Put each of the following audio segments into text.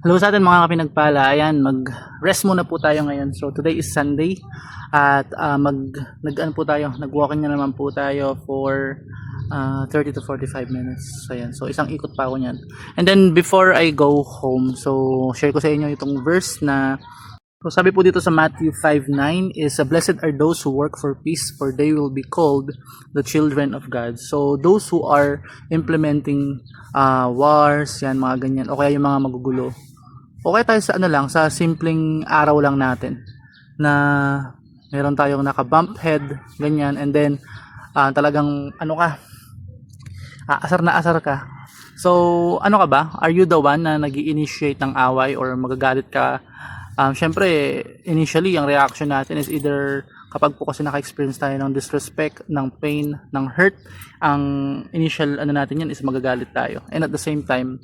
Hello sa atin mga kapinagpala. Ayan, mag-rest muna po tayo ngayon. So today is Sunday at nag-ano po tayo, nag-walking na naman po tayo for 30 to 45 minutes. So ayan, so isang ikot pa ako niyan. And then before I go home, so share ko sa inyo itong verse na so sabi po dito sa Matthew 5:9 is blessed are those who work for peace, for they will be called the children of God. So those who are implementing wars, yan mga ganyan, o kaya yung mga magugulo. Okay tayo sa ano lang, sa simpleng araw lang natin na meron tayong naka-bump head, ganyan, and then talagang ano ka, asar na asar ka. So, ano ka ba? Are you the one na nag-i-initiate ng away or magagalit ka? Syempre, initially, ang reaction natin is either kapag po kasi naka-experience tayo ng disrespect, ng pain, ng hurt, ang initial ano natin yan is magagalit tayo. And at the same time,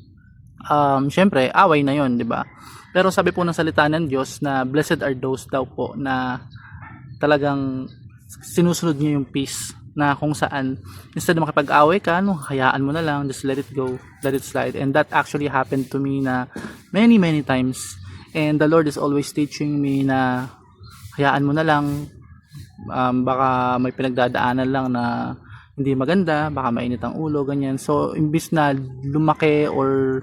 syempre, away na yon, di ba? Pero sabi po ng salita ng Diyos na blessed are those daw po na talagang sinusunod niyo yung peace, na kung saan instead na makipag-away ka, no, hayaan mo na lang, just let it go, let it slide. And that actually happened to me na many times. And the Lord is always teaching me na hayaan mo na lang, baka may pinagdadaanan lang na hindi maganda, baka mainit ang ulo, ganyan. So imbis na lumaki or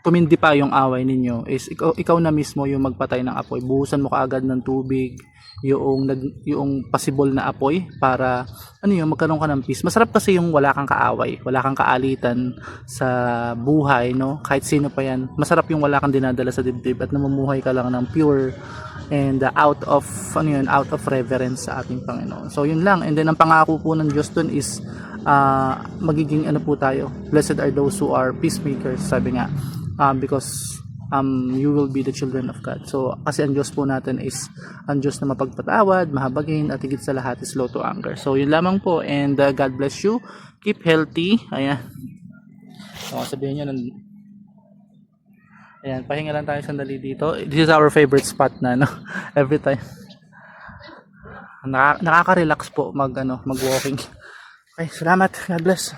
tumindi pa yung away ninyo, is ikaw na mismo yung magpatay ng apoy. Buhusan mo kaagad ng tubig yung possible na apoy para ano yung magkaroon ka ng peace. Masarap kasi yung wala kang kaaway, wala kang kaalitan sa buhay, no? Kahit sino pa yan. Masarap yung wala kang dinadala sa dibdib at namumuhay ka lang ng pure and out of out of reverence sa ating Panginoon. So yun lang. And then ang pangako po ng Diyos dun is magiging ano po tayo, blessed are those who are peacemakers, sabi nga, because you will be the children of God. So kasi ang Diyos po natin is ang Diyos na mapagpatawad, mahabagin, at higit sa lahat is slow to anger. So yun lamang po, and God bless you, keep healthy. Ayan, so sabihin nyo ayan, pahinga lang tayo sandali dito. This is our favorite spot na, no? Every time nakaka-relax po mag walking. Okay, salamat. God bless.